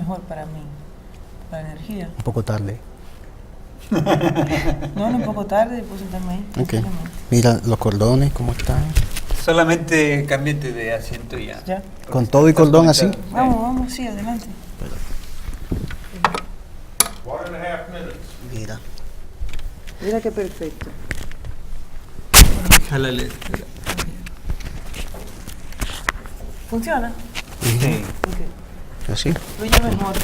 mejor para mí, para la energía. Un poco tarde. No, un poco tarde, pues también. Okay. Mira los cordones, ¿cómo están? Solamente cámbiate de asiento y ya. ¿Ya? ¿Con todo y cordón así? Vamos, sí, adelante. Mira. Mira qué perfecto. Jálale. ¿Funciona? Sí. Okay. ¿Así? Fluye mejor.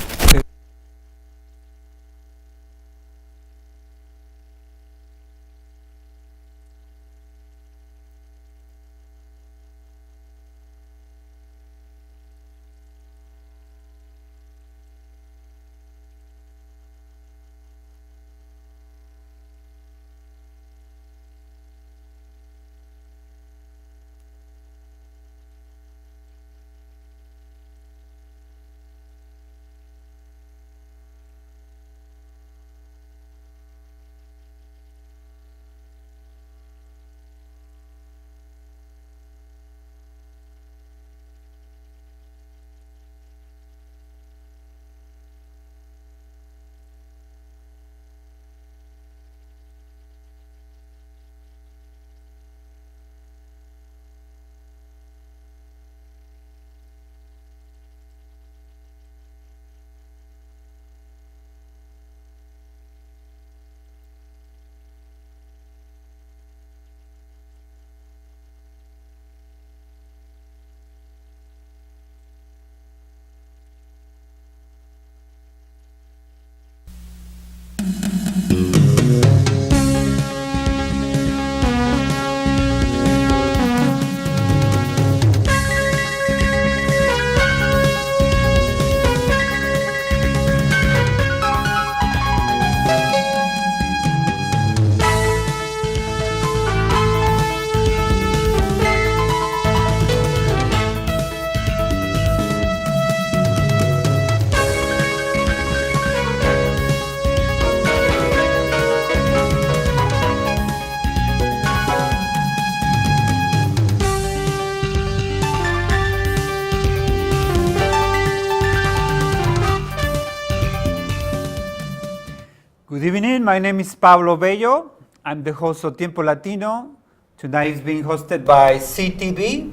Good evening, my name is Pablo Bello. I'm the host of Tiempo Latino. Tonight is being hosted by CTV.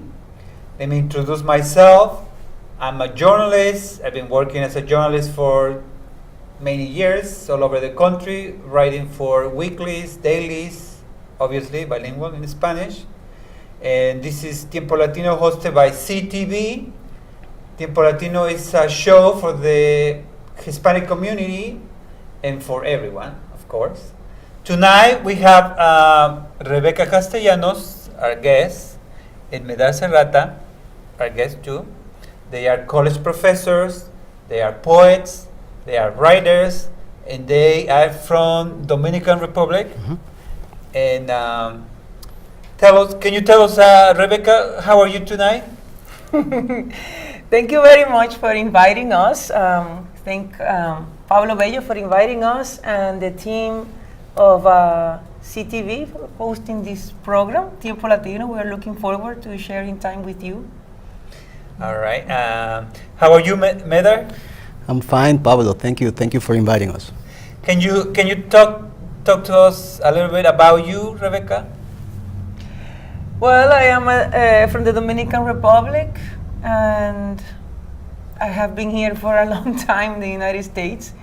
Let me introduce myself. I'm a journalist. I've been working as a journalist for many years all over the country, writing for weeklies, dailies, obviously bilingual in Spanish. And this is Tiempo Latino hosted by CTV. Tiempo Latino is a show for the Hispanic community and for everyone, of course. Tonight we have Rebecca Castellanos, our guest, and Medar Serrata, our guest too. They are college professors, they are poets, they are writers, and they are from Dominican Republic. Mm-hmm. And can you tell us, Rebecca, how are you tonight? Thank you very much for inviting us. Thank Pablo Bello for inviting us and the team of CTV for hosting this program, Tiempo Latino. We are looking forward to sharing time with you. All right. How are you, Medar? I'm fine, Pablo. Thank you. Thank you for inviting us. Can you talk to us a little bit about you, Rebecca? Well, I am from the Dominican Republic, and I have been here for a long time in the United States.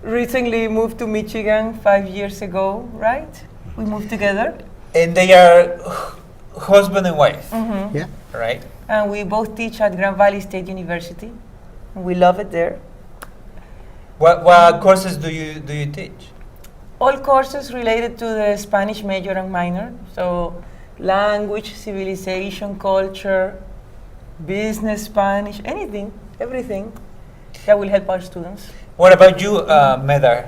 Recently moved to Michigan 5 years ago, right? We moved together. And they are husband and wife, Mm-hmm. Yeah. right? And we both teach at Grand Valley State University. We love it there. What courses do you teach? All courses related to the Spanish major and minor. So language, civilization, culture, business, Spanish, anything, everything that will help our students. What about you, Medar?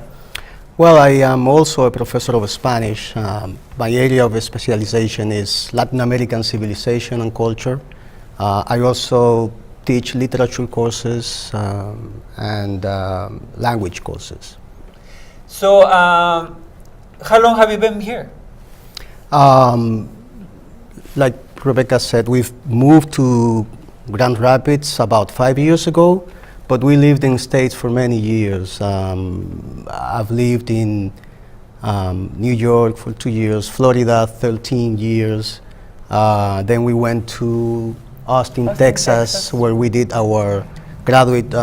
Well, I am also a professor of Spanish. My area of specialization is Latin American civilization and culture. I also teach literature courses and language courses. So, how long have you been here? Like Rebecca said, we've moved to Grand Rapids about 5 years ago, but we lived in States for many years. I've lived in New York for 2 years, Florida 13 years. Then we went to Austin, Texas, where we did our graduate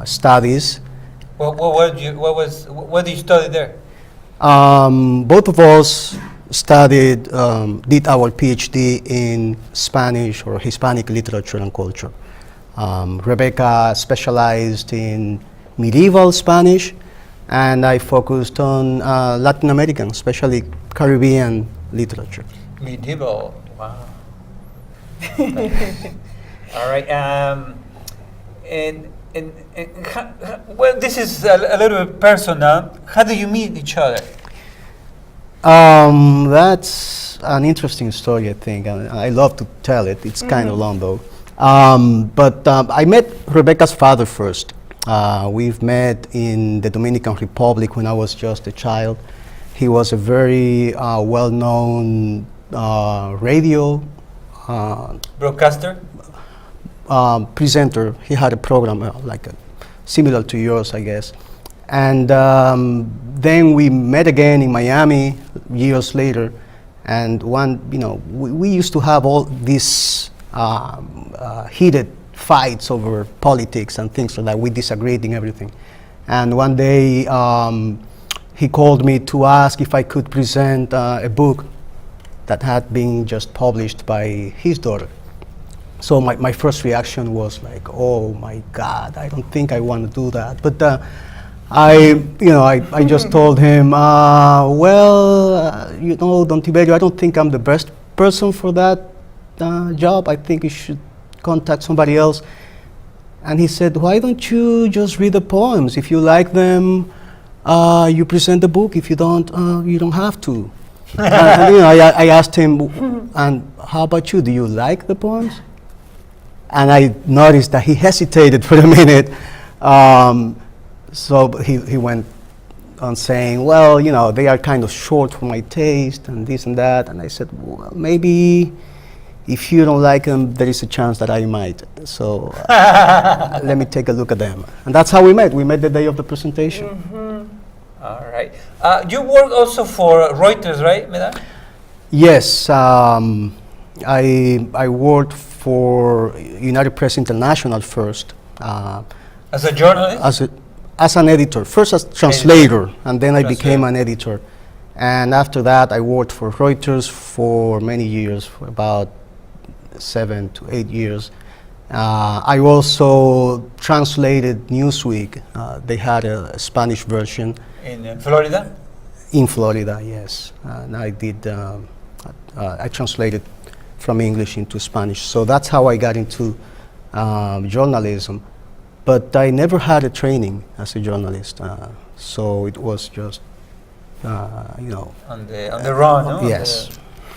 studies. What did you study there? Both of us studied, did our PhD in Spanish or Hispanic literature and culture. Rebecca specialized in medieval Spanish, and I focused on Latin American, especially Caribbean literature. Medieval, wow. All right, and well, this is a little bit personal. How do you meet each other? That's an interesting story, I think. I love to tell it. It's kind of long, though. But I met Rebecca's father first. We've met in the Dominican Republic when I was just a child. He was a very well-known radio Broadcaster? presenter. He had a program similar to yours, I guess. And then we met again in Miami years later. And we used to have all these heated fights over politics and things like that. We disagreed in everything. And one day he called me to ask if I could present a book that had been just published by his daughter. So my first reaction was like, oh my God, I don't think I want to do that. But I just told him, Don Tiberio, I don't think I'm the best person for that job. I think you should contact somebody else. And he said, why don't you just read the poems? If you like them, you present the book. If you don't, you don't have to. I asked him, and how about you? Do you like the poems? And I noticed that he hesitated for a minute. So he went on saying, well, they are kind of short for my taste and this and that. And I said, well, maybe if you don't like them, there is a chance that I might. So let me take a look at them. And that's how we met. We met the day of the presentation. All right. You work also for Reuters, right, Medar? Yes. I worked for United Press International first. As a journalist? As an editor, first as translator, and then I became an editor. And after that, I worked for Reuters for many years, for about 7 to 8 years. I also translated Newsweek. They had a Spanish version. In Florida? In Florida, yes. And I did, I translated from English into Spanish. So that's how I got into journalism. But I never had a training as a journalist, so it was just, on the run, no? Yes.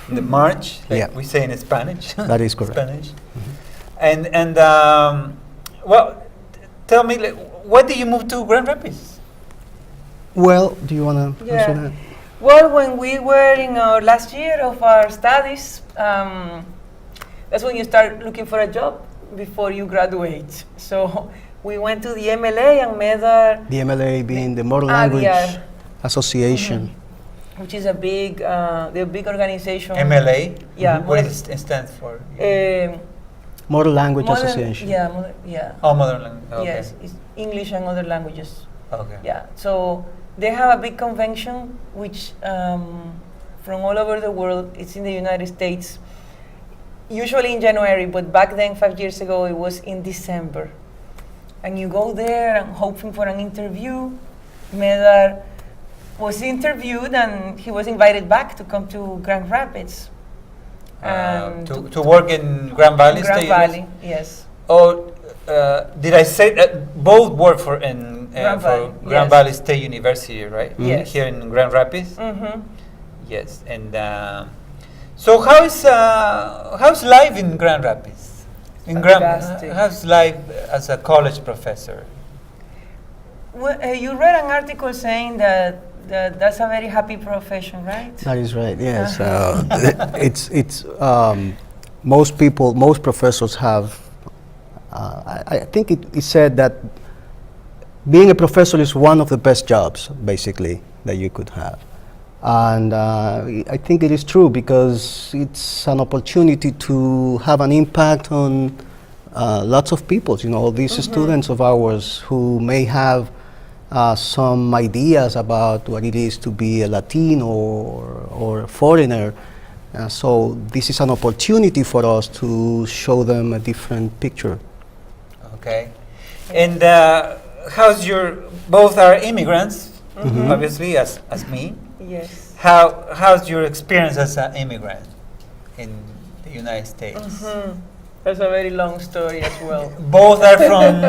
The march, like we say in Spanish. That is correct. Spanish. And well, tell me, why did you move to Grand Rapids? Well, do you want to answer that? Well, when we were in our last year of our studies, that's when you start looking for a job before you graduate. So we went to the MLA and met the MLA being the Modern Language Association, which is a big, the big organization. MLA. Yeah. What does it stand for? Modern Language Association. Yeah. Oh, Modern Language. Okay. Yes, it's English and other languages. Okay. Yeah. So they have a big convention, which from all over the world. It's in the United States. Usually in January, but back then, 5 years ago, it was in December. And you go there and hoping for an interview. Medar was interviewed and he was invited back to come to Grand Rapids. To work in Grand Valley Grand State Valley, yes. Oh, did I say that both work for Grand Valley State University, right? Yes. Here in Grand Rapids? Yes, and so how's life in Grand Rapids? How's life as a college professor? Well, you read an article saying that that's a very happy profession, right? That is right. Yes, it's most professors have I think it said that being a professor is one of the best jobs, basically, that you could have. And I think it is true because it's an opportunity to have an impact on lots of people. You know, all these students of ours who may have some ideas about what it is to be a Latino or a foreigner. So this is an opportunity for us to show them a different picture. Okay. And how's both are immigrants, obviously, as me. Yes. How's your experience as an immigrant in the United States? That's a very long story as well. Both are from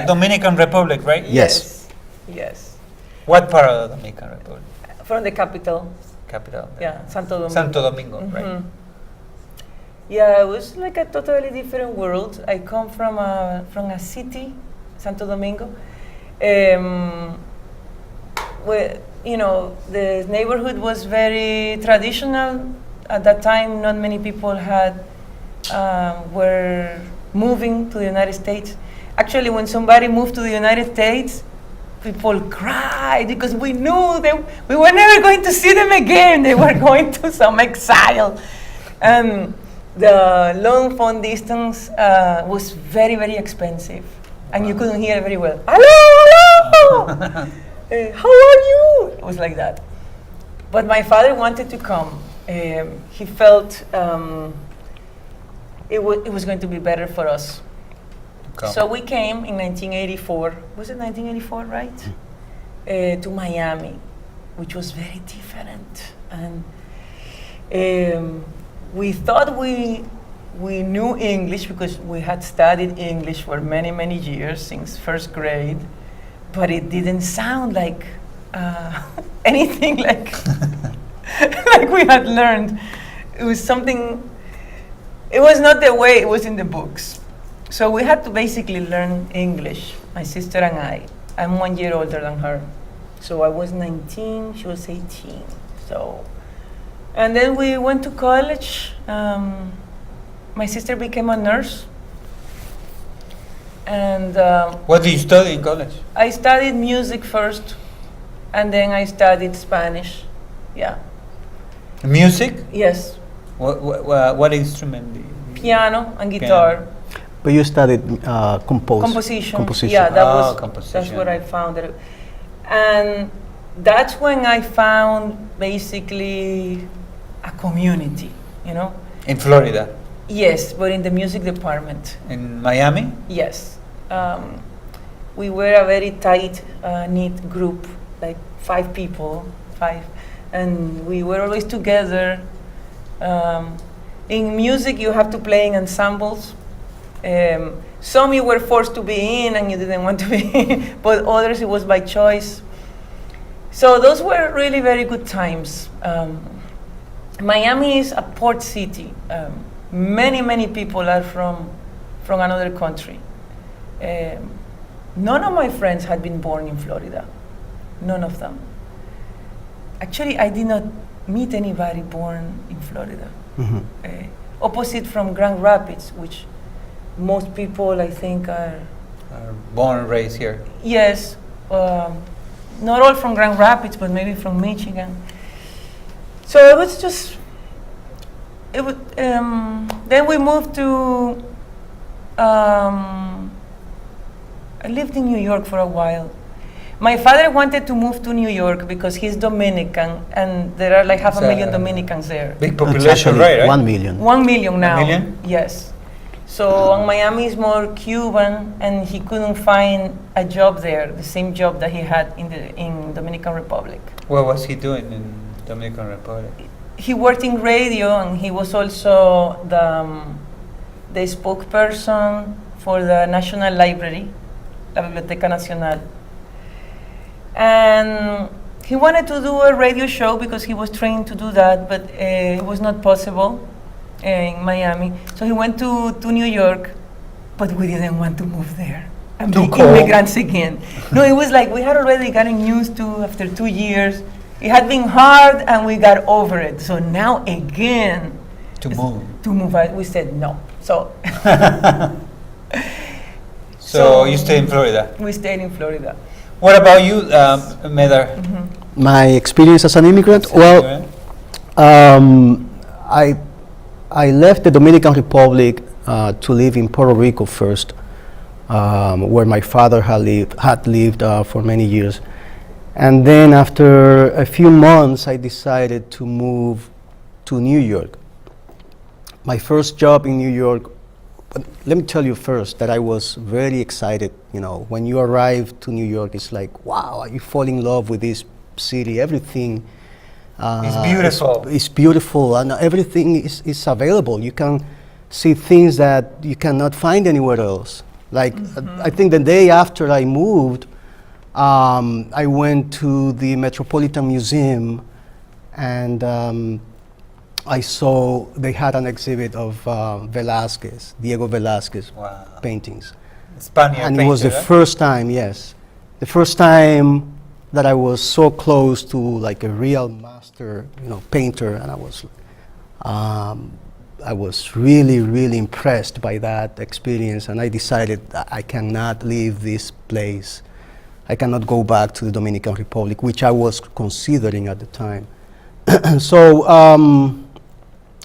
Dominican Republic, right? Yes. Yes. What part of the Dominican Republic? From the capital. Capital. Yeah, Santo Domingo. Santo Domingo, right? Yeah, it was like a totally different world. I come from a city, Santo Domingo, where, you know, the neighborhood was very traditional. At that time, not many people were moving to the United States. Actually, when somebody moved to the United States, people cried because we knew them. We were never going to see them again. They were going to some exile. The long phone distance was very, very expensive. And you couldn't hear very well. Hello, hello! How are you? It was like that. But my father wanted to come. He felt it was going to be better for us. So we came in 1984. Was it 1984, right? To Miami, which was very different. And we thought we knew English because we had studied English for many, many years since first grade, but it didn't sound like anything like like we had learned. It was something. It was not the way it was in the books. So we had to basically learn English, my sister and I. I'm 1 year older than her. So I was 19, she was 18. So, and then we went to college. My sister became a nurse. And what did you study in college? I studied music first, and then I studied Spanish. Yeah. Music? Yes. What instrument? Piano and guitar. But you studied Composition. Composition. Yeah, that's composition. what I found. And that's when I found basically a community, you know? In Florida? Yes, but in the music department. In Miami? Yes. We were a very tight, knit group, like 5 people, and we were always together. In music, you have to play in ensembles. Some you were forced to be in and you didn't want to be in, but others it was by choice. So those were really very good times. Miami is a port city. Many people are from another country. None of my friends had been born in Florida. None of them. Actually, I did not meet anybody born in Florida. Opposite from Grand Rapids, which most people, I think, are born and raised here. Yes, not all from Grand Rapids, but maybe from Michigan. So it was just. Then we moved to. I lived in New York for a while. My father wanted to move to New York because he's Dominican, and there are like 500,000 Dominicans there. Big population, right? 1 million. 1 million now. 1 million? Yes. So Miami is more Cuban, and he couldn't find a job there, the same job that he had in Dominican Republic. What was he doing in Dominican Republic? He worked in radio, and he was also the spokesperson for the National Library, La Biblioteca Nacional. And he wanted to do a radio show because he was trained to do that, but it was not possible in Miami. So he went to New York, but we didn't want to move there and be immigrants again. No, it was like we had already gotten used to after 2 years. It had been hard and we got over it. So now again, To move. we said no. So So you stay in Florida. We stayed in Florida. What about you, Medar? My experience as an immigrant? As an Well, immigrant? I left the Dominican Republic to live in Puerto Rico first, where my father had lived for many years. And then after a few months, I decided to move to New York. My first job in New York, but let me tell you first that I was very excited. You know, when you arrive to New York, it's like, wow, you fall in love with this city. Everything It's beautiful. It's beautiful, and everything is available. You can see things that you cannot find anywhere else. Like, I think the day after I moved, I went to the Metropolitan Museum, and I saw they had an exhibit of Diego Velázquez Wow. paintings. Spaniard And painter, it was the right? first time, yes, the first time that I was so close to like a real master, painter, and I was really, really impressed by that experience, and I decided that I cannot leave this place. I cannot go back to the Dominican Republic, which I was considering at the time.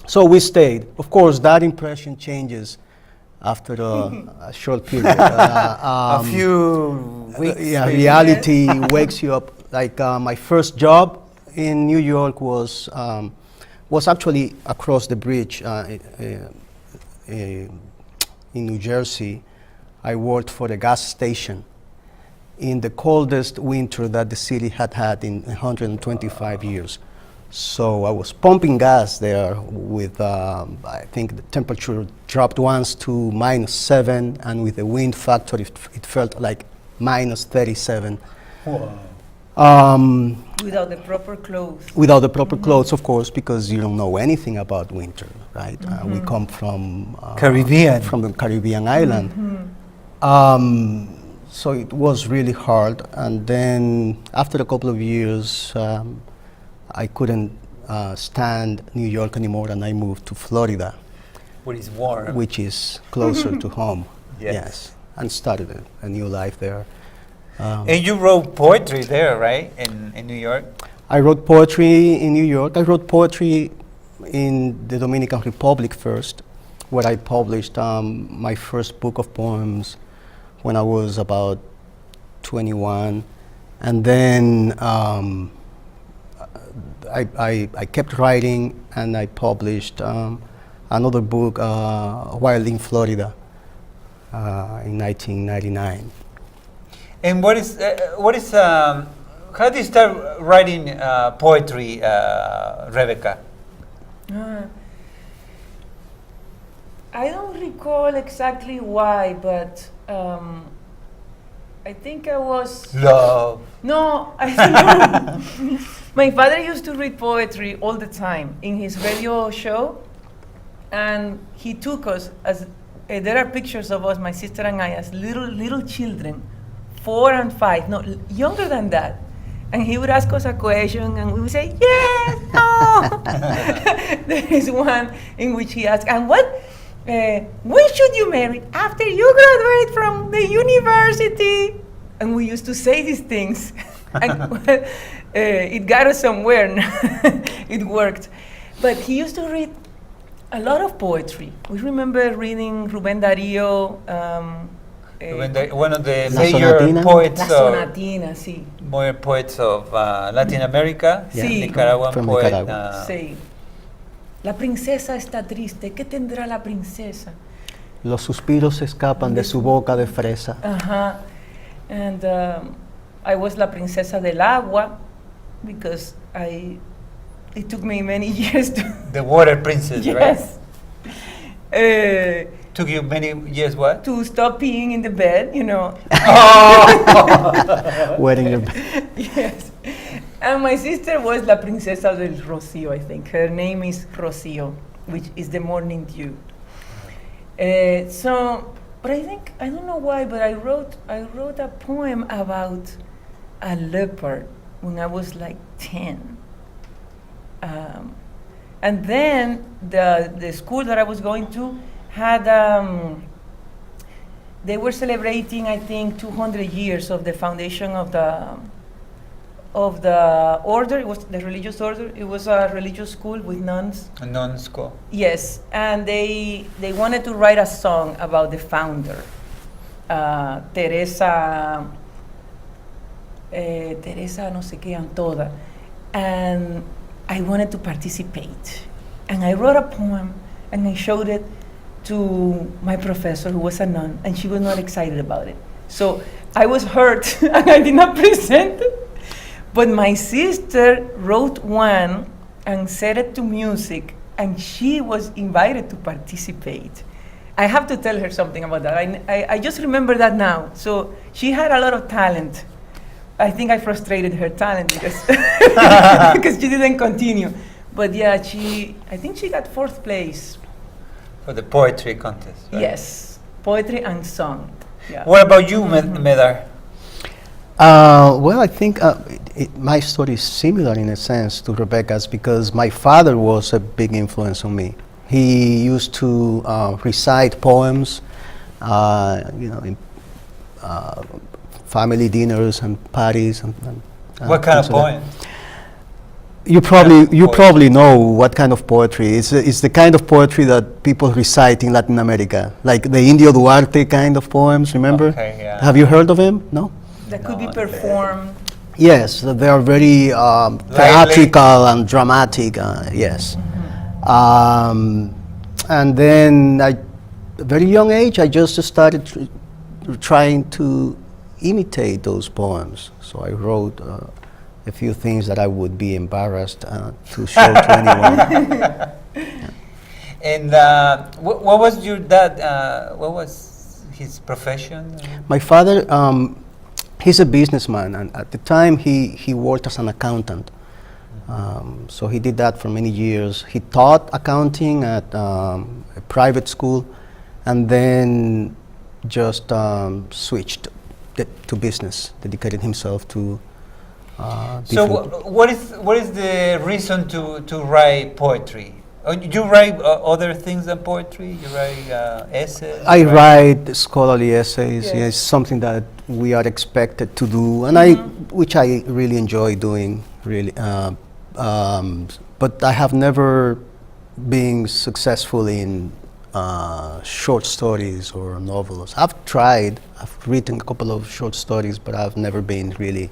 So we stayed. Of course, that impression changes after a short period. A few weeks. Yeah, maybe. reality wakes you up. Like my first job in New York was actually across the bridge in New Jersey. I worked for a gas station in the coldest winter that the city had had in 125 years. So I was pumping gas there with, I think the temperature dropped once to -7, and with the wind factor, it felt like -37. Wow. Without the proper clothes. Without the proper clothes, of course, because you don't know anything about winter, right? We come from Caribbean. from the Caribbean island. So it was really hard. And then after a couple of years, I couldn't stand New York anymore, and I moved to Florida, Where it's warm. which is closer to home. Yes. And started a new life there. And you wrote poetry there, right? In New York? I wrote poetry in New York. I wrote poetry in the Dominican Republic first, where I published my first book of poems when I was about 21. And then I kept writing, and I published another book while in Florida in 1999. And how did you start writing poetry, Rebecca? I don't recall exactly why, but I think I was... Love. No, I think my father used to read poetry all the time in his radio show, and he took us as there are pictures of us, my sister and I, as little children, 4 and 5, no, younger than that. And he would ask us a question, and we would say, yes, no. There is one in which he asked, and when should you marry? After you graduate from the university. And we used to say these things. And it got us somewhere. It worked. But he used to read a lot of poetry. We remember reading Rubén Darío. One of the La major Sonatina? poets La of, Sonatina, sí. more poets of Latin America, Sí. Nicaraguan From poet. Nicaragua. Sí. La princesa está triste. ¿Qué tendrá la princesa? Los suspiros escapan de su boca de fresa. Uh-huh. And I was la princesa del agua because it took me many years to... The water princess, Yes. right? Took you many years what? To stop peeing in the bed, Wetting your bed. Yes. And my sister was la princesa del Rocío, I think. Her name is Rocío, which is the morning dew. But I think, I don't know why, but I wrote a poem about a leopard when I was like 10. And then the school that I was going to had they were celebrating, I think, 200 years of the foundation of the order. It was the religious order. It was a religious school with nuns. A non school. Yes, and they wanted to write a song about the founder, Teresa no sé qué toda, and I wanted to participate, and I wrote a poem and I showed it to my professor, who was a nun, and she was not excited about it. So I was hurt and I did not present it. But my sister wrote one and set it to music, and she was invited to participate. I have to tell her something about that. I just remember that now. So she had a lot of talent. I think I frustrated her talent because because she didn't continue. But yeah, I think she got 4th place. For the poetry contest. Right? Yes, poetry and song. Yeah. What about you, Medar? Well, I think my story is similar in a sense to Rebecca's because my father was a big influence on me. He used to recite poems, in family dinners and parties. And What kind of poem? You probably know what kind of poetry. It's the kind of poetry that people recite in Latin America, like the Indio Duarte kind of poems. Remember? Okay, yeah. Have you heard of him? No. That could be performed. Yes, they are very theatrical and dramatic. Yes. And then at a very young age, I just started trying to imitate those poems. So I wrote a few things that I would be embarrassed to show to anyone. And what was your dad? What was his profession? My father, he's a businessman, and at the time he worked as an accountant. So he did that for many years. He taught accounting at a private school, and then just switched to business, dedicated himself to. So what is the reason to write poetry? You write other things than poetry? You write essays? I write scholarly essays. Yes. Yes, something that we are expected to do, and which I really enjoy doing. Really, but I have never been successful in short stories or novels. I've tried. I've written a couple of short stories, but I've never been really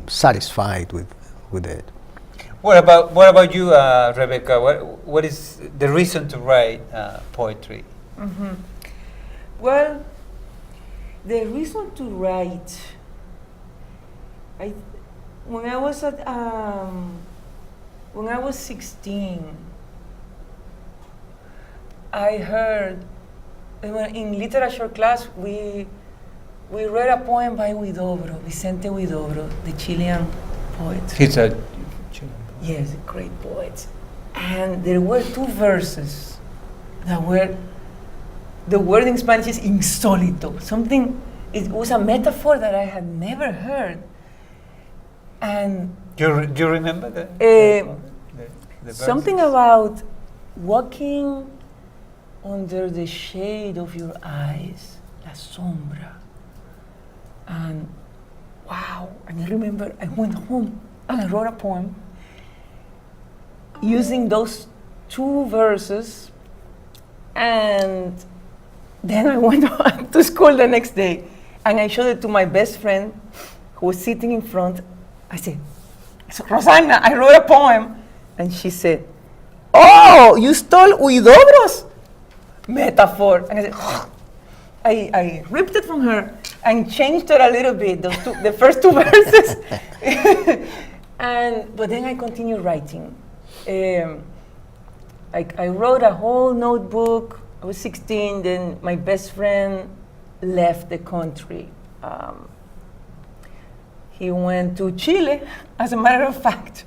satisfied with it. What about you, Rebecca? What is the reason to write poetry? Well, the reason to write, when I was 16, I heard in literature class we read a poem by Vicente Huidobro, the Chilean poet. He's a Yes, a great poet. And there were 2 verses that were, the word in Spanish is insólito. It was a metaphor that I had never heard. And do you remember the something verses? about walking under the shade of your eyes, la sombra. And wow, and I remember I went home and I wrote a poem using those 2 verses, and then I went to school the next day and I showed it to my best friend who was sitting in front. I said, Rosanna, I wrote a poem. And she said, oh, you stole Huidobro's metaphor. And I said, I ripped it from her and changed it a little bit, the first 2 verses. But then I continued writing. I wrote a whole notebook. I was 16, then my best friend left the country. He went to Chile, as a matter of fact.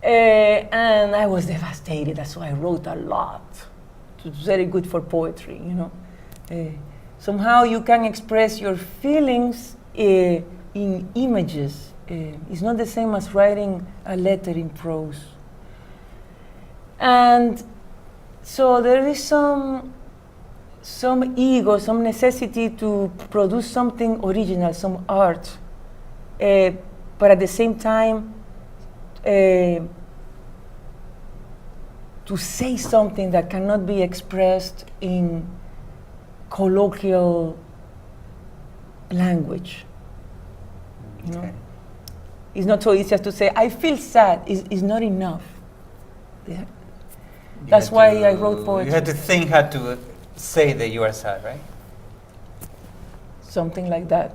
And I was devastated, so I wrote a lot. It was very good for poetry, you know. Somehow you can express your feelings in images. It's not the same as writing a letter in prose. And so there is some some ego, some necessity to produce something original, some art, but at the same time, to say something that cannot be expressed in colloquial language. You know, it's not so easy as to say, I feel sad. It's not enough. Yeah. That's why I wrote poetry. You had to think how to say that you are sad, right? Something like that.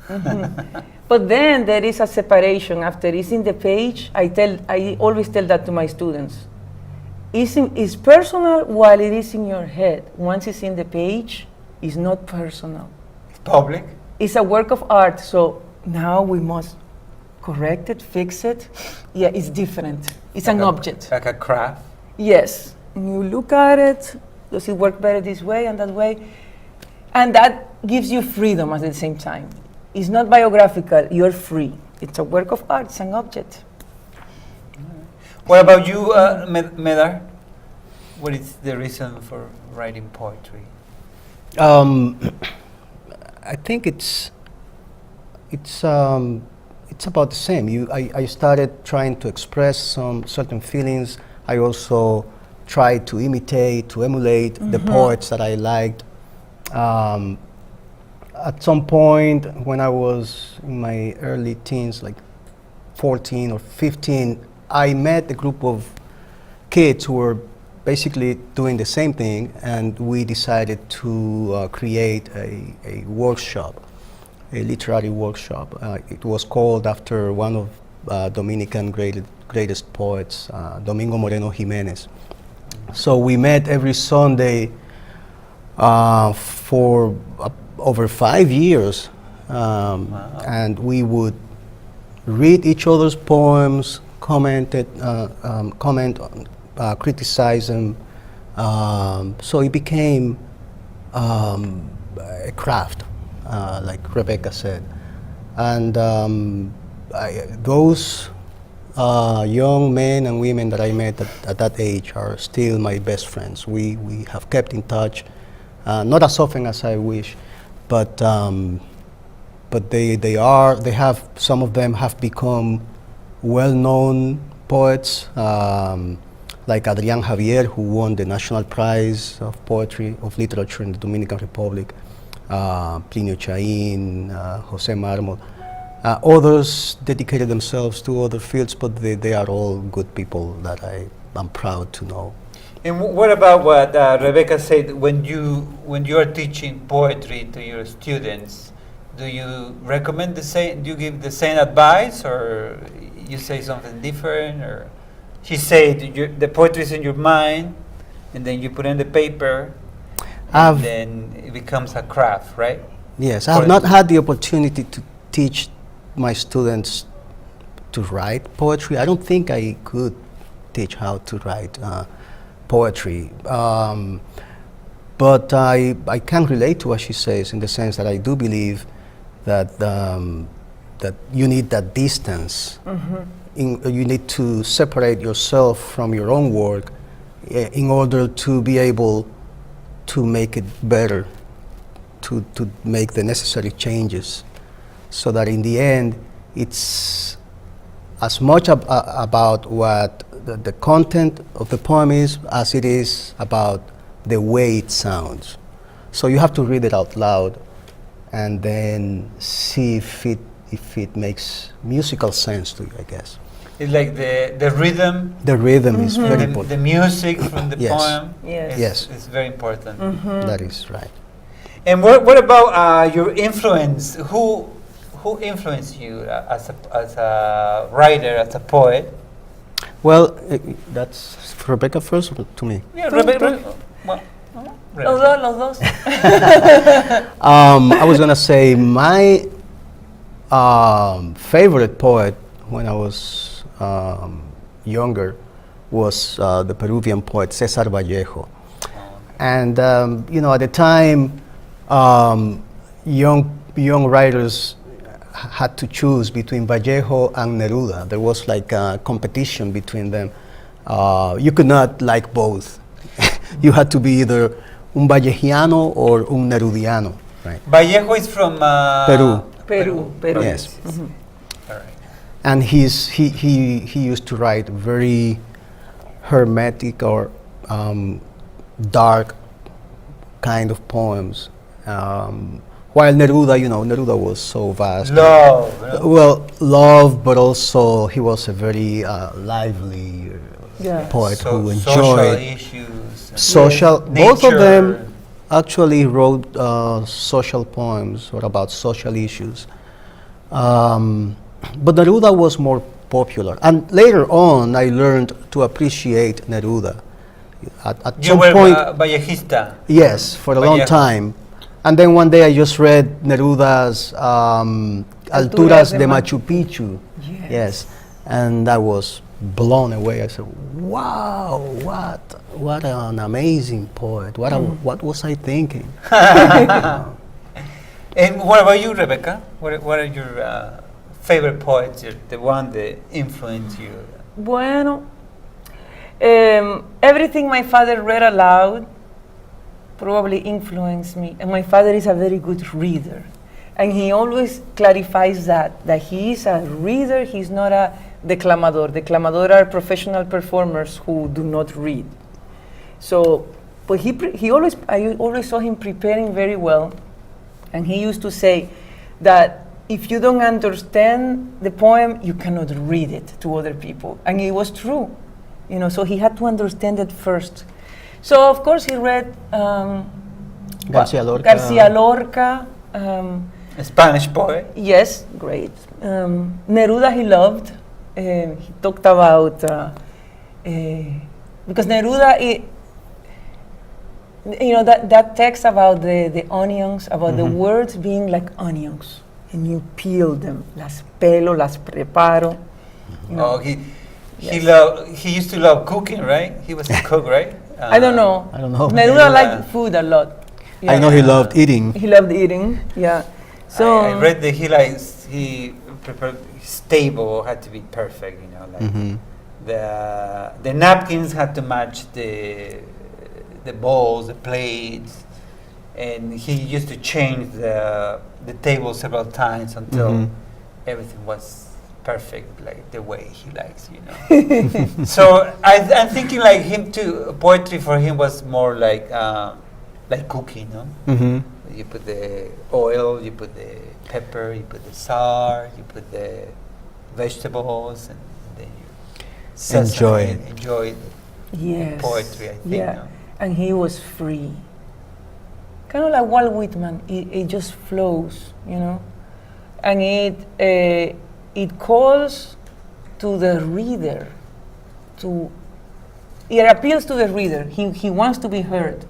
Mhm. But then there is a separation. After it's in the page, I always tell that to my students. It's personal while it is in your head. Once it's in the page, it's not personal. It's public. It's a work of art, so now we must correct it, fix it. Yeah, it's different. It's like an object. Like a craft. Yes. You look at it, does it work better this way and that way? And that gives you freedom at the same time. It's not biographical, you're free. It's a work of art, it's an object. What about you, Medar? What is the reason for writing poetry? I think it's about the same. I started trying to express some certain feelings. I also tried to imitate, to emulate the poets that I liked. At some point when I was in my early teens, like 14 or 15, I met a group of kids who were basically doing the same thing, and we decided to create a workshop, a literary workshop. It was called after one of Dominican greatest poets, Domingo Moreno Jimenez. So we met every Sunday for over 5 years, Wow. and we would read each other's poems, comment, criticize them. So it became a craft, like Rebecca said. And those young men and women that I met at that age are still my best friends. We have kept in touch, not as often as I wish, but they have, some of them have become well-known poets, like Adrián Javier, who won the National Prize of Poetry, of Literature in the Dominican Republic, Plinio Chaín, José Mármol. Others dedicated themselves to other fields, but they are all good people that I'm proud to know. And what about what Rebecca said, when you are teaching poetry to your students, do you recommend the same, do you give the same advice, or you say something different? Or she said the poetry is in your mind, and then you put it in the paper, and then it becomes a craft, right? Yes, I have not had the opportunity to teach my students to write poetry. I don't think I could teach how to write poetry. But I can relate to what she says, in the sense that I do believe that that you need that distance. You need to separate yourself from your own work in order to be able to make it better, to make the necessary changes, so that in the end it's as much about what the content of the poem is as it is about the way it sounds. So you have to read it out loud and then see if it makes musical sense to you, I guess. It's like the rhythm. The rhythm is very important. The music from the Yes. poem. Yes. It's very important. That is right. And what about your influence? Who influenced you as a writer, as a poet? Well, that's Rebecca first or to me? Yeah, Rebecca. Well, Los dos. I was gonna say my favorite poet when I was younger was the Peruvian poet César Vallejo. And at the time, young writers had to choose between Vallejo and Neruda. There was like a competition between them. You could not like both. You had to be either un vallejiano or un nerudiano, right? Vallejo is from Peru. Peru. Yes. Mhm. All right. And he used to write very hermetic or dark kind of poems. While Neruda, Neruda was so vast. Love. No? Well, love, but also he was a very lively Yeah. poet who social enjoyed issues. social. Yes. Both of them Nature. actually wrote social poems or about social issues. But Neruda was more popular. And later on, I learned to appreciate Neruda. At You some were point, Vallejista. yes, for a long Vallejo. time. And then one day I just read Neruda's Alturas de Machu Picchu. Yes. And I was blown away. I said, wow, what an amazing poet. What was I thinking? And what about you, Rebecca? What are your favorite poets? The one that influenced you? Bueno, everything my father read aloud probably influenced me. And my father is a very good reader. And he always clarifies that he is a reader, he's not a declamador. Declamador are professional performers who do not read. So, but I always saw him preparing very well. And he used to say that if you don't understand the poem, you cannot read it to other people. And it was true, so he had to understand it first. So, of course, he read Garcia Lorca. Garcia Lorca. A Spanish poet. Yes, great. Neruda he loved. He talked about, because Neruda, that text about the onions, about the words being like onions, and you peel them. Las pelo, las preparo. Oh, he Yes. he used to love cooking, right? He was a cook, right? I don't know. Neruda Neruda liked food a lot. I know he loved eating. He loved eating. Yeah. So I read that he prepared his table had to be perfect, like the napkins had to match the bowls, the plates, and he used to change the table several times until everything was perfect, like the way he likes, So I'm thinking like him too. Poetry for him was more like cooking, You put the oil, you put the pepper, you put the sour, you put the vegetables, and then you enjoy yes. poetry, I think. Yeah. No? And he was free. Kind of like Walt Whitman. It just flows, And it calls to the reader. It appeals to the reader. He wants to be heard.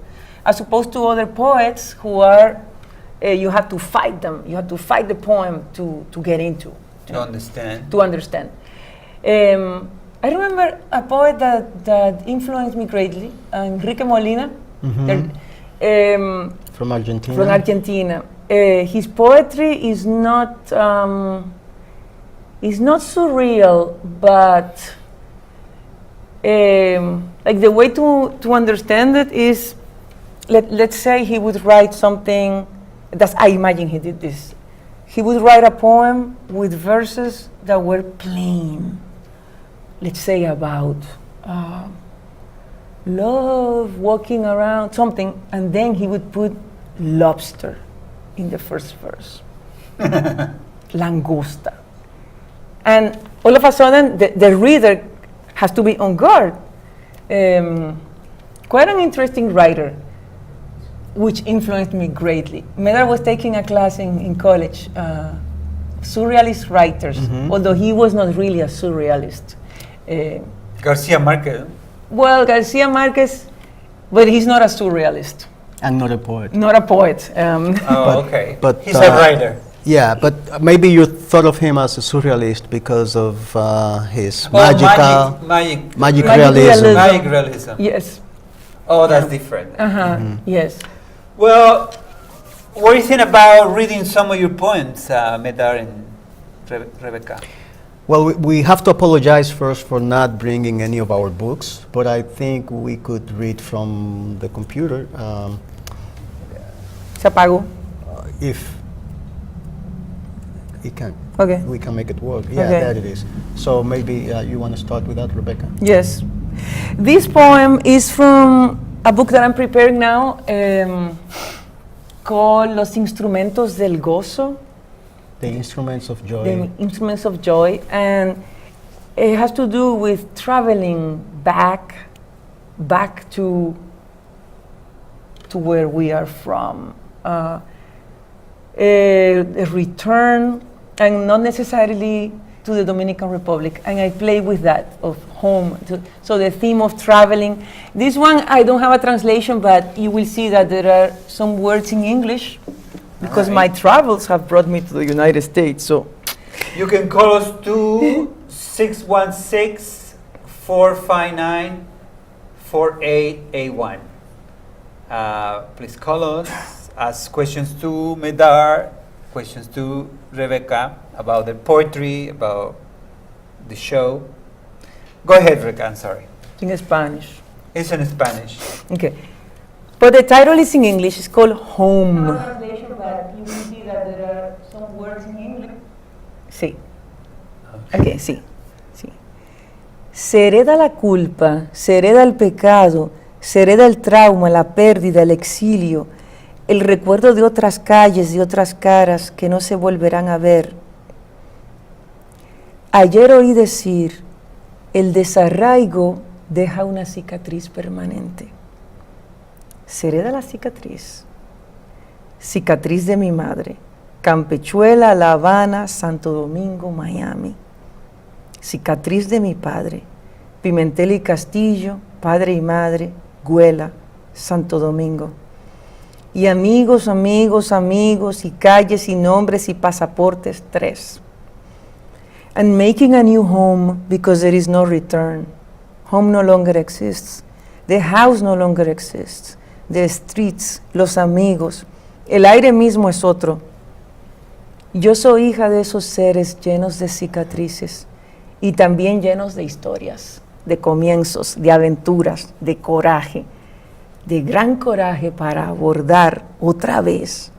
As opposed to other poets who are, you have to fight them. You have to fight the poem to get into. To understand. To understand. I remember a poet that influenced me greatly, Enrique Molina. From Argentina. From Argentina. His poetry is not surreal, but like the way to understand it is, let's say he would write something, I imagine he did this. He would write a poem with verses that were plain. Let's say about love, walking around, something, and then he would put lobster in the first verse. Langosta. And all of a sudden, the reader has to be on guard. Quite an interesting writer, which influenced me greatly. Medar was taking a class in college, surrealist writers, although he was not really a surrealist. Garcia Marquez. Well, Garcia Marquez, but he's not a surrealist. And not a poet. Not a poet. Okay. But he's a writer. Yeah, but maybe you thought of him as a surrealist because of his magic realism. Magic realism. Yes. Oh, that's different. Yes. Well, what do you think about reading some of your poems, Medar and Rebecca? Well, we have to apologize first for not bringing any of our books, but I think we could read from the computer. Se apagó. If it can, Okay. we can make it work. Yeah, Okay. there it is. So maybe you want to start with that, Rebecca? Yes. This poem is from a book that I'm preparing now called Los Instrumentos del Gozo, The Instruments of Joy. the Instruments of Joy, and it has to do with traveling back to where we are from. A return, and not necessarily to the Dominican Republic, and I play with that of home. So the theme of traveling. This one I don't have a translation, but you will see that there are some words in English because my travels have brought me to the United States. So You can call us to 616-459-4881. Please call us, ask questions to Medar, questions to Rebecca about the poetry, about the show. Go ahead, Rebecca, I'm sorry. in Spanish. It's in Spanish. Okay. But the title is in English. It's called Home. Translation, but you will see that there are some words in English. Sí. Okay, sí. Sí. Se hereda la culpa, se hereda el pecado, se hereda el trauma, la pérdida, el exilio, el recuerdo de otras calles, de otras caras que no se volverán a ver. Ayer oí decir, el desarraigo deja una cicatriz permanente. Se hereda la cicatriz. Cicatriz de mi madre. Campechuela, La Habana, Santo Domingo, Miami. Cicatriz de mi padre. Pimentel y Castillo, padre y madre, Güela, Santo Domingo. Y amigos, amigos, amigos, y calles y nombres y pasaportes, 3. And making a new home because there is no return. Home no longer exists. The house no longer exists. The streets, los amigos, el aire mismo es otro. Yo soy hija de esos seres llenos de cicatrices y también llenos de historias, de comienzos, de aventuras, de coraje, de gran coraje para abordar otra vez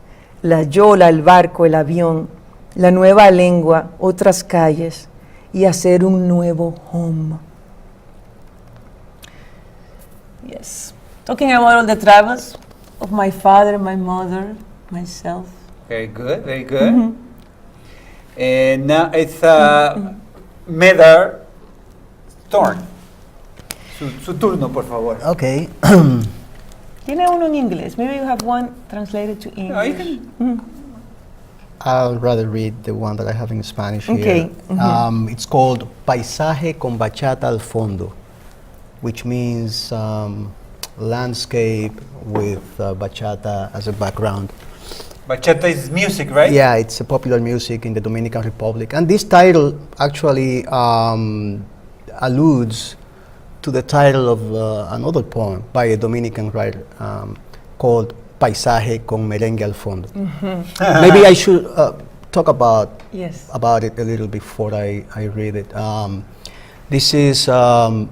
la yola, el barco, el avión, la nueva lengua, otras calles y hacer un nuevo home. Yes. Talking about all the travels of my father, my mother, myself. Very good, very good. And now it's Medar turn. Su turno, por favor. Okay. Tiene uno en inglés. Maybe you have one translated to English. No, you can. I'll rather read the one that I have in Spanish Okay. here. It's called Paisaje con bachata al fondo, which means landscape with bachata as a background. Bachata is music, right? Yeah, it's a popular music in the Dominican Republic. And this title actually alludes to the title of another poem by a Dominican writer called Paisaje con merengue al fondo. Maybe I should talk about Yes. about it a little before I read it. This is a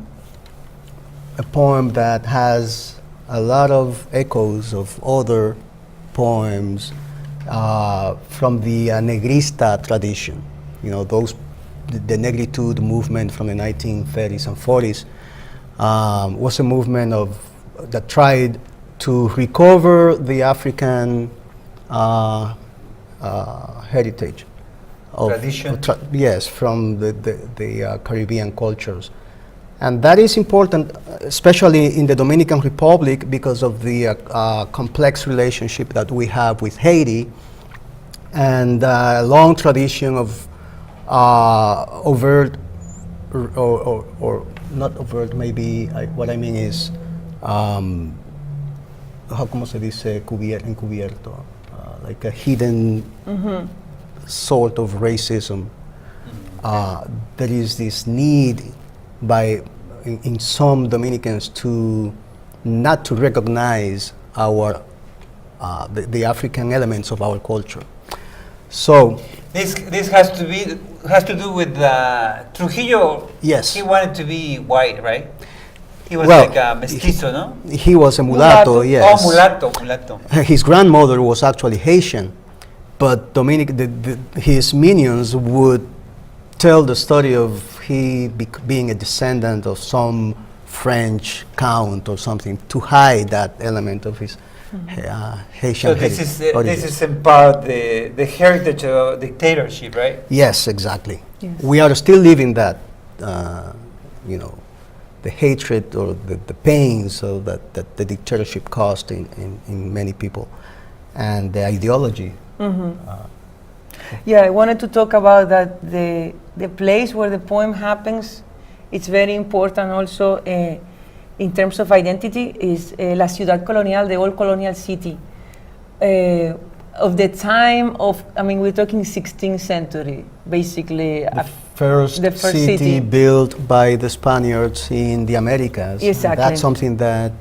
poem that has a lot of echoes of other poems from the Negrista tradition. You know, the Negritude movement from the 1930s and 40s was a movement that tried to recover the African heritage. Tradition. Yes, from the Caribbean cultures. And that is important, especially in the Dominican Republic, because of the complex relationship that we have with Haiti and a long tradition of overt, or not overt, maybe what I mean is, ¿cómo se dice encubierto? Like a hidden sort of racism. There is this need in some Dominicans to not to recognize our the African elements of our culture. So This has to do with Trujillo. Yes. He wanted to be white, right? He was Well, like a mestizo, no? He was a mulatto, Mulatto. yes. Oh, mulatto. His grandmother was actually Haitian, but his minions would tell the story of being a descendant of some French count or something to hide that element of his Haitian So this origins. is in part the heritage of dictatorship, right? Yes, exactly. Yes. We are still living that, the hatred or the pains of that the dictatorship caused in many people, and the ideology. Yeah, I wanted to talk about that the place where the poem happens. It's very important also in terms of identity is La Ciudad Colonial, the old colonial city. Of the time of, I mean, we're talking 16th century, basically. The first city built by the Spaniards in the Americas. Exactly. That's something that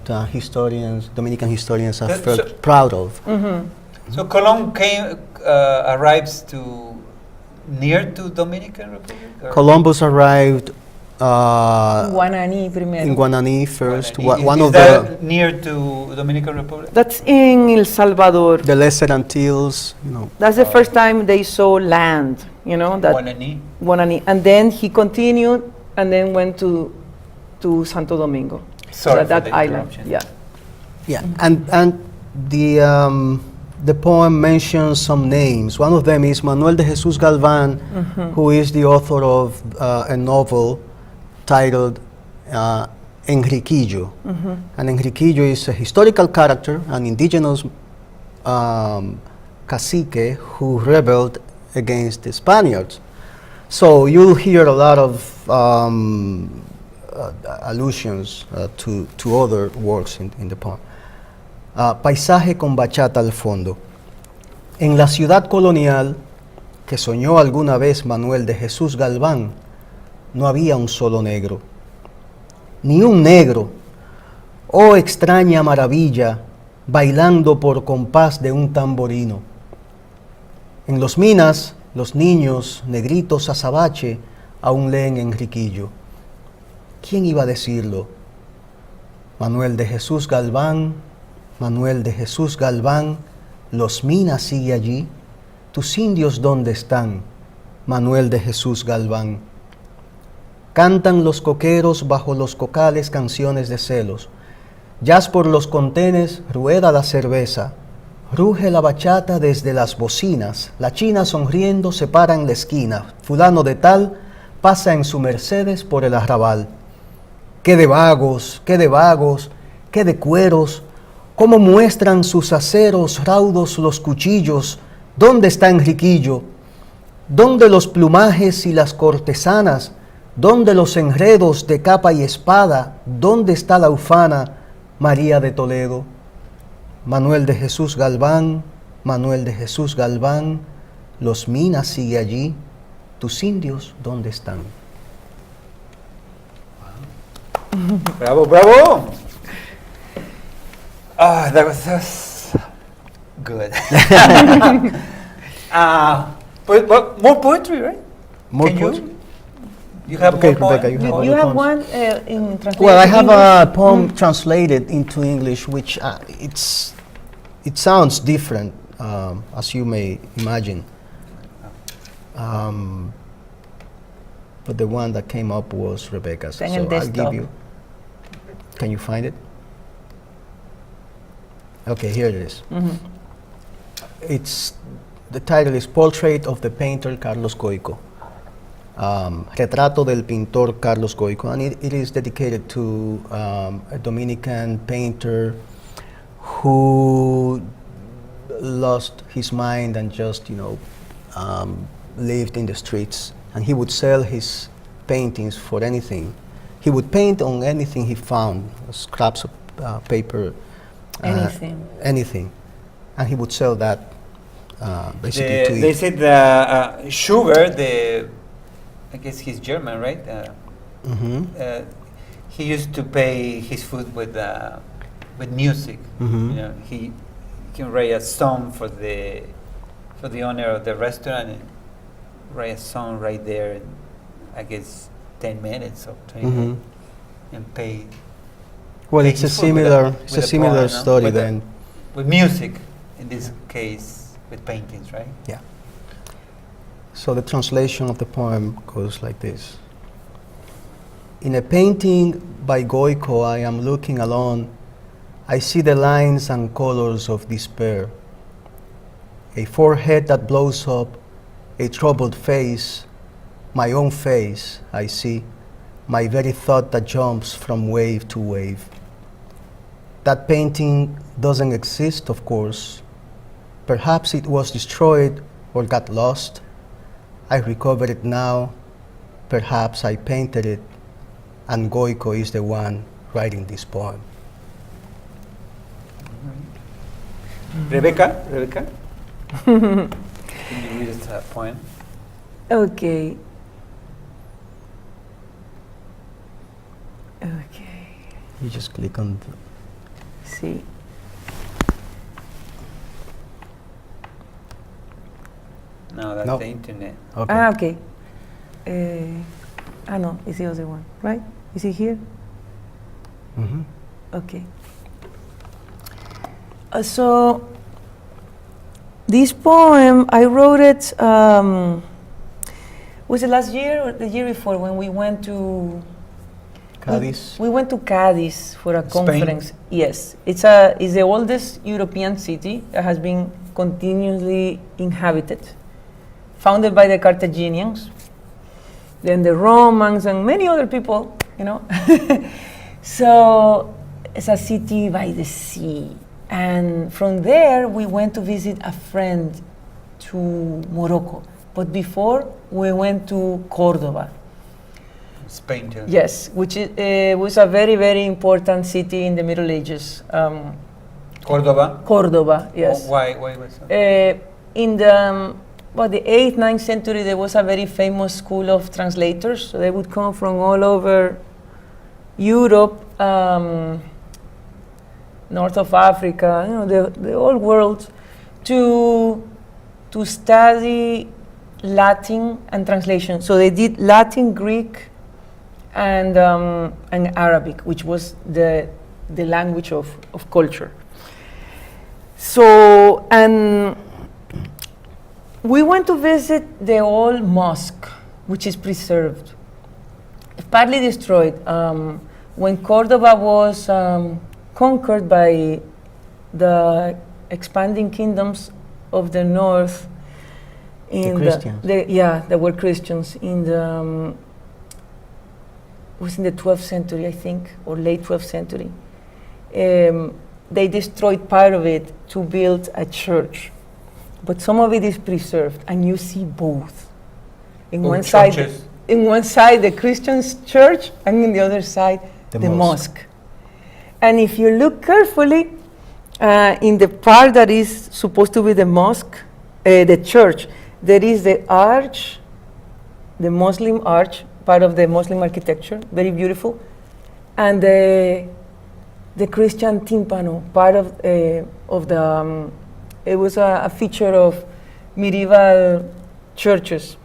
Dominican historians are That- felt so- proud of. So Colón arrives near to Dominican Republic? Or? Columbus arrived Guanani primero. in Guanani first. Guanani. One Is of that near to Dominican Republic? That's in El Salvador. the Lesser Antilles, That's the first time they saw land, that Guanani. Guanani. And then he continued and then went to Santo Domingo. Sorry for that the island. interruption. Yeah. Yeah, and the poem mentions some names. One of them is Manuel de Jesus Galvan, who is the author of a novel titled Enriquillo. And Enriquillo is a historical character, an indigenous cacique who rebelled against the Spaniards. So you'll hear a lot of allusions to other works in the poem. Paisaje con bachata al fondo. En la ciudad colonial que soñó alguna vez Manuel de Jesús Galván, no había un solo negro. Ni un negro, oh extraña maravilla, bailando por compás de un tamborino. En los minas, los niños, negritos azabache, aún leen Enriquillo. ¿Quién iba a decirlo? Manuel de Jesús Galván, Manuel de Jesús Galván, los minas sigue allí, tus indios ¿dónde están? Manuel de Jesús Galván. Cantan los coqueros bajo los cocales canciones de celos, jazz por los contenes, rueda la cerveza, ruge la bachata desde las bocinas, la china sonriendo se para en la esquina, fulano de tal pasa en su Mercedes por el arrabal. Qué de vagos, qué de vagos, qué de cueros, cómo muestran sus aceros raudos los cuchillos. ¿Dónde está Enriquillo? ¿Dónde los plumajes y las cortesanas? ¿Dónde los enredos de capa y espada? ¿Dónde está la ufana María de Toledo? Manuel de Jesús Galván, Manuel de Jesús Galván, los minas sigue allí, tus indios ¿dónde están? Bravo, bravo! Ah, that was good. But more poetry, right? More Can poetry? You have Okay, more Rebecca, poem? You other have poems? one in translation. Well, I to have English? a poem translated into English, which it sounds different, as you may imagine. But the one that came up was Rebecca's. Está en So el I'll desktop. give you. Can you find it? Okay, here it is. The title is Portrait of the Painter Carlos Goico. Retrato del Pintor Carlos Goico, and it is dedicated to a Dominican painter who lost his mind and just, lived in the streets. And he would sell his paintings for anything. He would paint on anything he found, scraps of paper, anything, and he would sell that basically to They eat. said Schubert, I guess he's German, right? He used to pay his food with music. Mhm. He can write a song for the owner of the restaurant and write a song right there in, I guess, 10 minutes or 20 minutes and pay Well, Okay, it's a he's full with a- similar, it's with a a similar poem, no? story With a- then. With music, in this case, with paintings, right? Yeah. So the translation of the poem goes like this. In a painting by Goico, I am looking alone. I see the lines and colors of despair. A forehead that blows up, a troubled face, my own face, I see, my very thought that jumps from wave to wave. That painting doesn't exist, of course. Perhaps it was destroyed or got lost. I recovered it now. Perhaps I painted it, and Goico is the one writing this poem. Rebecca? Can you read us a poem? Okay. Okay. You just click on the See. No, that's No. the internet. Okay. Ah, okay. No, it's the other one, right? Is it here? Mhm. Okay. So, this poem, I wrote it, was it last year or the year before when we went to Cadiz. We went to Cadiz for a Spain? conference. Yes, it's the oldest European city that has been continuously inhabited, founded by the Carthaginians, then the Romans and many other people, you know. So it's a city by the sea, and from there we went to visit a friend to Morocco. But before we went to Cordoba. Spain too. Yes, which was a very, very important city in the Middle Ages. Cordoba? Cordoba, yes. Oh, why was that? In the the 8th, 9th century, there was a very famous school of translators. So they would come from all over Europe, north of Africa, you know, the whole world, to study Latin and translation. So they did Latin, Greek, and Arabic, which was the language of culture. So, and we went to visit the old mosque, which is preserved, partly destroyed. When Cordoba was conquered by the expanding kingdoms of the north, in Christians. there were Christians in the was in the 12th century, I think, or late 12th century. They destroyed part of it to build a church, but some of it is preserved, and you see both. In Both one side, churches. in one side the Christians' church, and in the other side The mosque. And if you look carefully, in the part that is supposed to be the mosque, the church, there is the arch, the Muslim arch, part of the Muslim architecture, very beautiful, and the Christian timpano, part of the, it was a feature of medieval churches,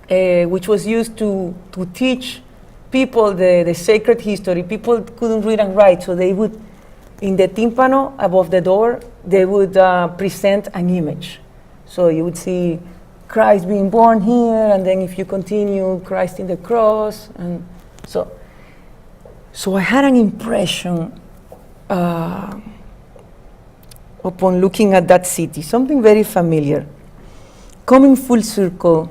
which was used to teach people the sacred history. People couldn't read and write, so they would, in the timpano above the door, they would present an image. So you would see Christ being born here, and then if you continue, Christ in the cross, and so I had an impression upon looking at that city, something very familiar, coming full circle.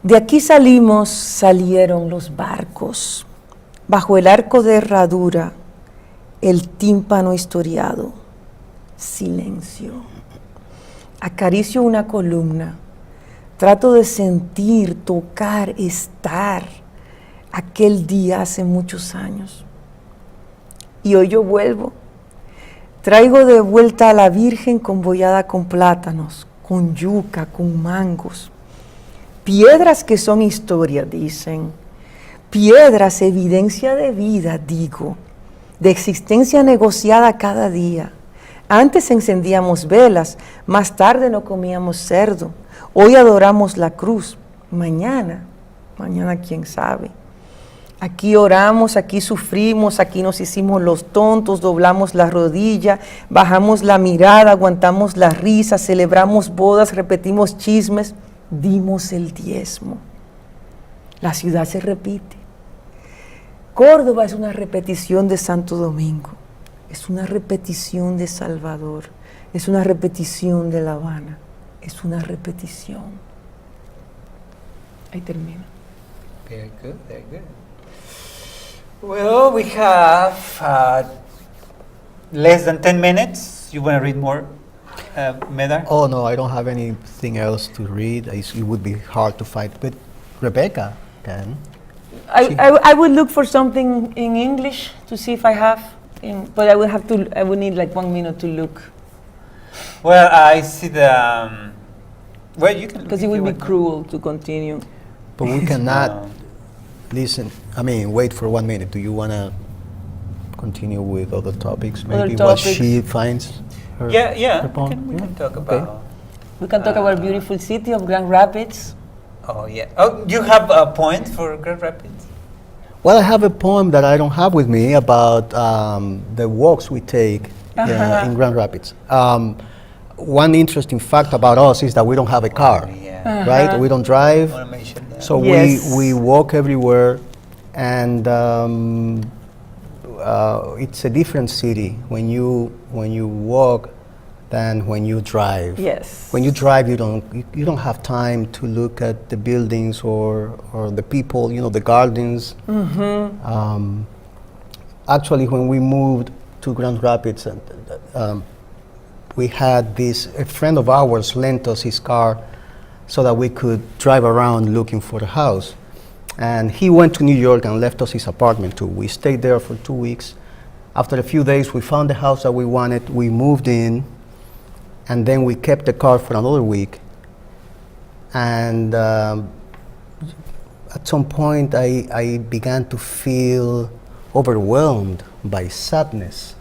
De aquí salieron los barcos, bajo el arco de herradura, el tímpano historiado, silencio. Acaricio una columna, trato de sentir, tocar, estar aquel día hace muchos años. Y hoy yo vuelvo, traigo de vuelta a la Virgen convoyada con plátanos, con yuca, con mangos. Piedras que son historia, dicen. Piedras, evidencia de vida, digo, de existencia negociada cada día. Antes encendíamos velas, más tarde no comíamos cerdo. Hoy adoramos la cruz, mañana quién sabe. Aquí oramos, aquí sufrimos, aquí nos hicimos los tontos, doblamos la rodilla, bajamos la mirada, aguantamos la risa, celebramos bodas, repetimos chismes, dimos el diezmo. La ciudad se repite. Córdoba es una repetición de Santo Domingo, es una repetición de Salvador, es una repetición de La Habana, es una repetición. Ahí termina. Very good, very good. Well, we have less than 10 minutes. You want to read more, Medar? Oh no, I don't have anything else to read. It would be hard to find, but Rebecca can. I would look for something in English to see if I have, but I would need like 1 minute to look. Well, I see the. Well, you can. Because it would be cruel to continue. But we cannot wait for 1 minute. Do you want to continue with other topics? Maybe what she finds her Yeah. her poem? We can talk Okay. about. We can talk about beautiful city of Grand Rapids. Oh yeah. Oh, you have a point for Grand Rapids? Well, I have a poem that I don't have with me about the walks we take in Grand Rapids. One interesting fact about us is that we don't have a car, Yeah. right? We don't drive. I want to mention that. So Yes. we walk everywhere, and it's a different city when you walk than when you drive. Yes. When you drive, you don't have time to look at the buildings or the people, the gardens. Actually, when we moved to Grand Rapids, we had a friend of ours lent us his car so that we could drive around looking for a house. And he went to New York and left us his apartment too. We stayed there for 2 weeks. After a few days, we found the house that we wanted. We moved in, and then we kept the car for another week. And at some point, I began to feel overwhelmed by sadness.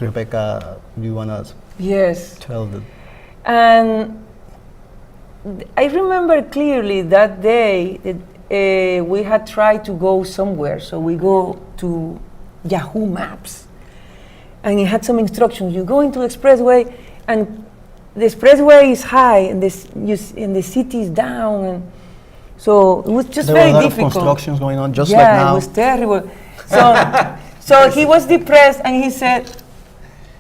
Rebecca, do you want to Yes. tell the... And I remember clearly that day that we had tried to go somewhere. So we go to Yahoo Maps, and it had some instructions. You go into the expressway, and the expressway is high, and the city is down, and so it was just There very were a lot difficult. of constructions going on, just yeah, like now. it was terrible. So he was depressed, and he said,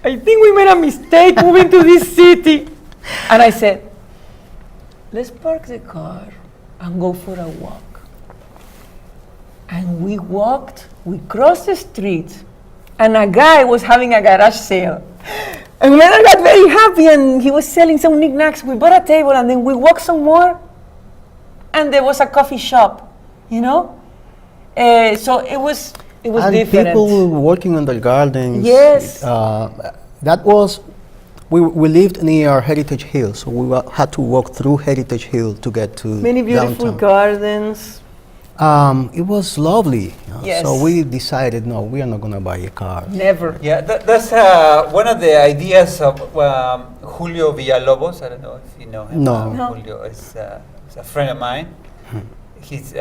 "I think we made a mistake moving to this city." And I said, "Let's park the car and go for a walk." And we walked, we crossed the street, and a guy was having a garage sale. And Leonard got very happy, and he was selling some knickknacks. We bought a table, and then we walked some more, and there was a coffee shop, So it was and different. people working on the gardens. Yes. We lived near Heritage Hill, so we had to walk through Heritage Hill to get to Many beautiful downtown. gardens. It was lovely. Yes. So we decided, no, we are not going to buy a car. Never. Yeah, that's one of the ideas of Julio Villalobos. I don't know if you know him. No. No. Julio is a friend of mine. He's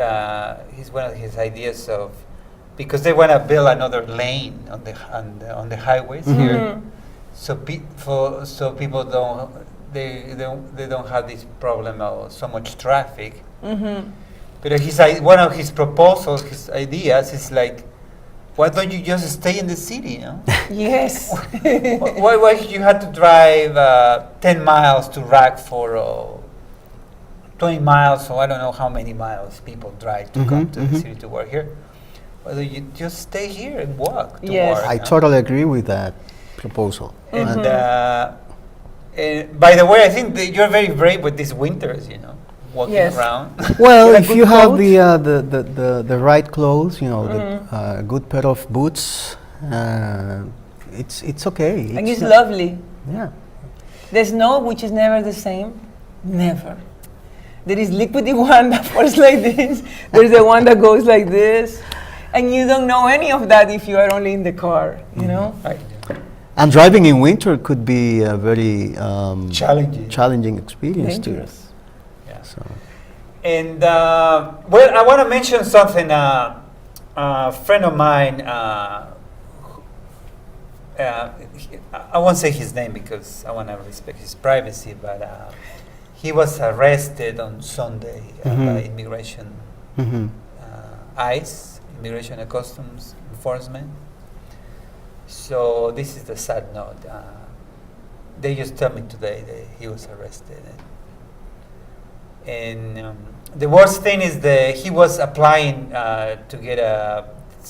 one of his ideas of, because they want to build another lane on the highways here, so people don't have this problem of so much traffic. But one of his proposals, his ideas is like, why don't you just stay in the city? Yes. Why you had to drive 10 miles to Rockford or 20 miles, so I don't know how many miles people drive to come to the city to work here. Whether you just stay here and walk to Yes. work. I totally agree with that proposal. And by the way, I think that you're very brave with these winters, walking Yes. around. Well, With a if good you have coat? the right clothes, the good pair of boots, it's okay. And it's lovely. Yeah. The snow, which is never the same, never. There is liquidy one that falls like this. There's the one that goes like this. And you don't know any of that if you are only in the car, Right. And driving in winter could be a very Challenging. challenging experience Dangerous. Yeah. too. So. And well, I want to mention something. A friend of mine, I won't say his name because I want to respect his privacy, but he was arrested on Sunday by immigration, ICE, Immigration and Customs Enforcement. So this is the sad note. They just told me today that he was arrested. And the worst thing is that he was applying to get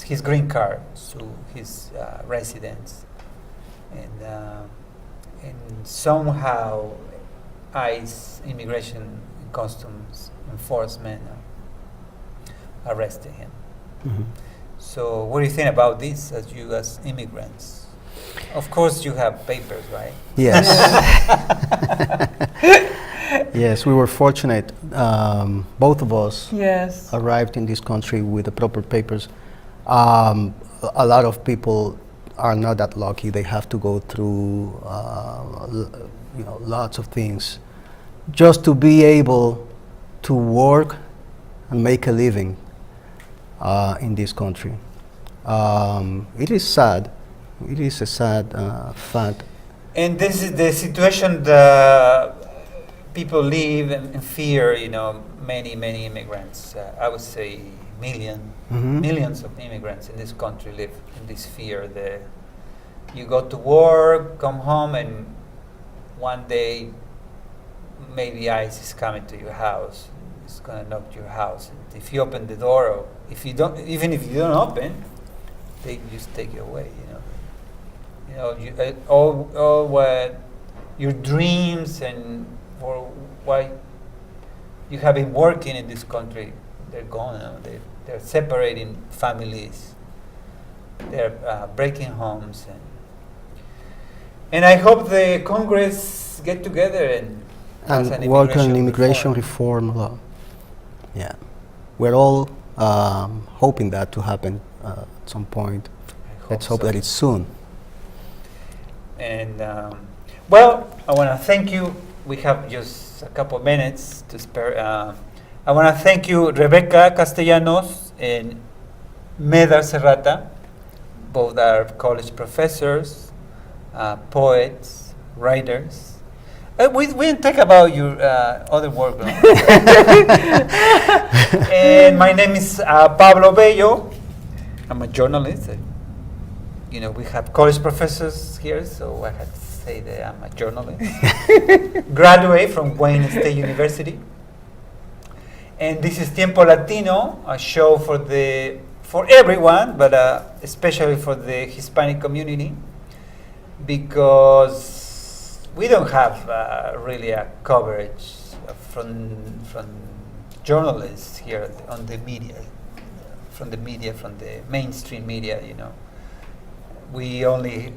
his green card to his residence. And somehow ICE, Immigration and Customs Enforcement, arrested him. So what do you think about this as immigrants? Of course you have papers, right? Yes. Yes, we were fortunate. Both of us Yes. arrived in this country with the proper papers. A lot of people are not that lucky. They have to go through lots of things just to be able to work and make a living in this country. It is sad. It is a sad fact. And this is the situation that people live in fear, many immigrants, I would say millions of immigrants in this country live in this fear that you go to work, come home, and one day maybe ICE is coming to your house. It's going to knock your house. And if you open the door, or if you don't, even if you don't open, they just take you away, all what your dreams and for why you have been working in this country, they're gone. They're separating families. They're breaking homes, and I hope the Congress get together and pass an work on immigration reform law. Yeah, we're all hoping that to happen at some point. Let's hope that it's soon. And well, I want to thank you. We have just a couple of minutes to spare. I want to thank you, Rebecca Castellanos and Medar Serrata. Both are college professors, poets, writers. We didn't talk about your other work. No? And my name is Pablo Bello. I'm a journalist. We have college professors here, so I had to say that I'm a journalist. Graduate from Wayne State University. And this is Tiempo Latino, a show for everyone, but especially for the Hispanic community, because we don't have really a coverage from journalists here on the media, from the mainstream media, We only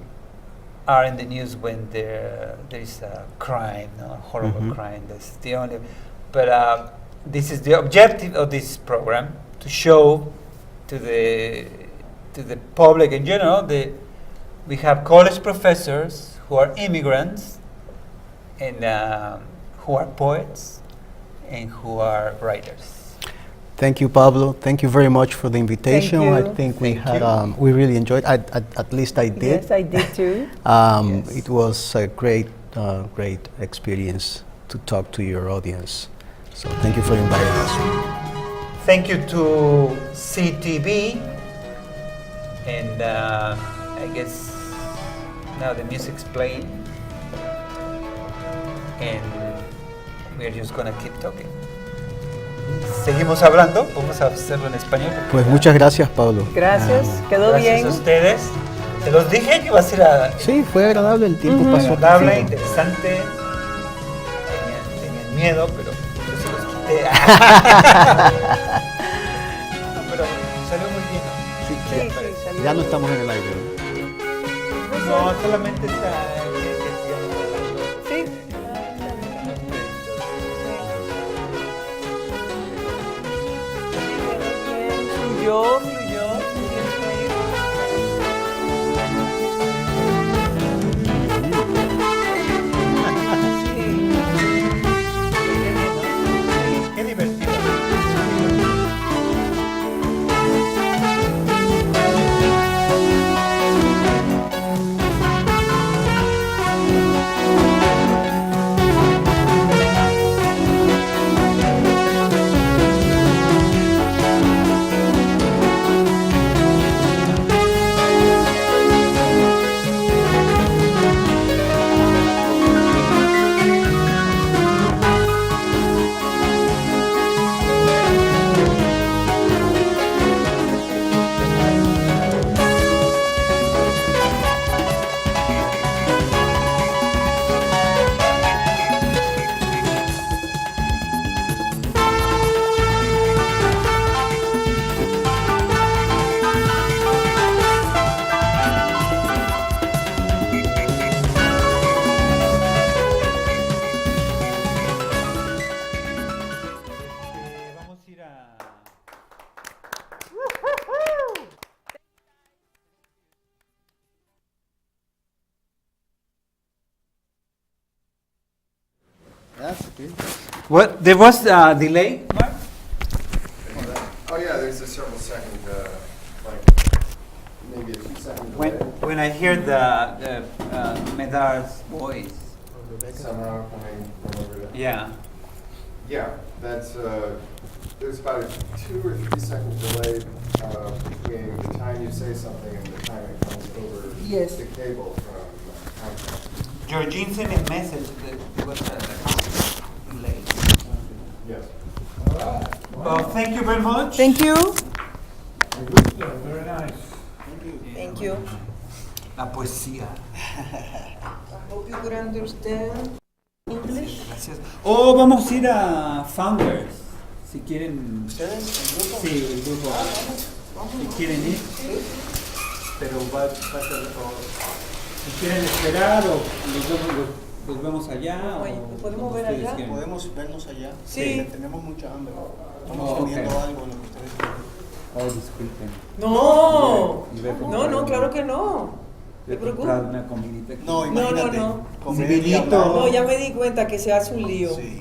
are in the news when there is a crime, a horrible crime. That's the only. But this is the objective of this program, to show to the public in general that we have college professors who are immigrants and who are poets and who are writers. Thank you, Pablo. Thank you very much for the invitation. Thank I you. think we really enjoyed. At least I did. Yes, I did too. Yes. It was a great experience to talk to your audience. So thank you for inviting us. Thank you to CTV, and I guess now the music's playing, and we're just gonna keep talking. Seguimos hablando, vamos a hacerlo en español. Pues muchas gracias, Pablo. Gracias, quedó Gracias bien. a ustedes. Se los dije que iba a ser Sí, fue agradable, el tiempo pasó. agradable, rápido. interesante. Tenían miedo, pero yo se los quité. No, pero salió muy bien, ¿no? Sí, Sí, ya, sí, salió ya no bien. estamos en el aire. ¿No? No, solamente está que sigamos hablando. Sí. Fluyó, Qué divertido. That's okay. What, there was a delay, Mark? Oh, yeah, there's a several second, like, maybe a 2 second When, delay. when I hear the Medar's voice. Somehow coming from over there. Yeah. Yeah, that's, there's about a 2 or 3 second delay between the time you say something and the time it comes over Yes. the cable from Comcast. Georgine sent a message that there was a delay. Yes. Well, thank you very much. Thank you. Very nice. Thank you. La poesía. I hope you could understand English. Gracias. Oh, vamos a ir a Founders. Si quieren. ¿Ustedes, el grupo? Sí, el grupo. Si quieren ir. Pero va a ser. Si quieren esperar o los vemos allá. Oye, o ¿podemos como ver ustedes allá? quieran. ¿Podemos vernos allá? Sí. Tenemos mucha hambre. Estamos Oh, comiendo ok. algo, lo que ustedes quieran. Oh, disculpen. No. Y ver cómo No, no, pueden- claro que no. Voy ¿Te a comprar preocupes? una comidita aquí. No, No, no, imagínate. no. Comer y Civilito. hablar. No, ya me di cuenta que se hace un lío. Sí.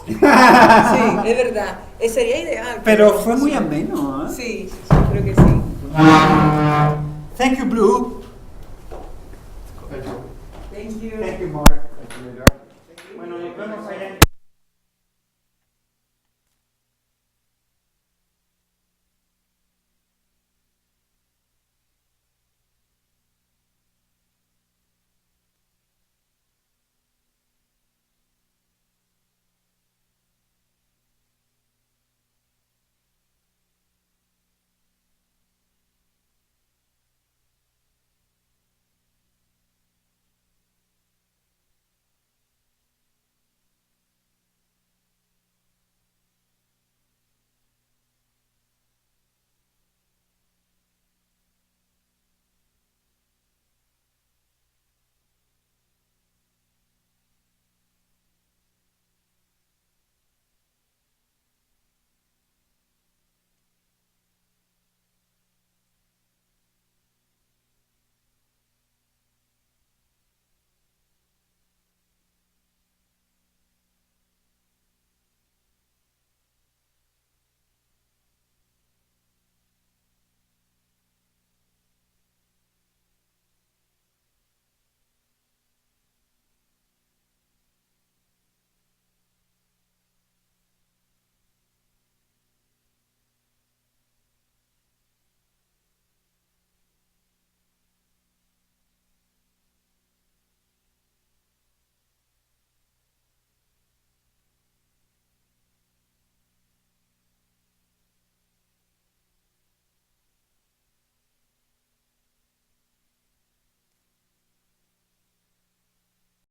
Sí, es verdad. Sería ideal. Pero fue muy ameno, ¿eh? Sí, sí, creo que sí. Thank you, Blue.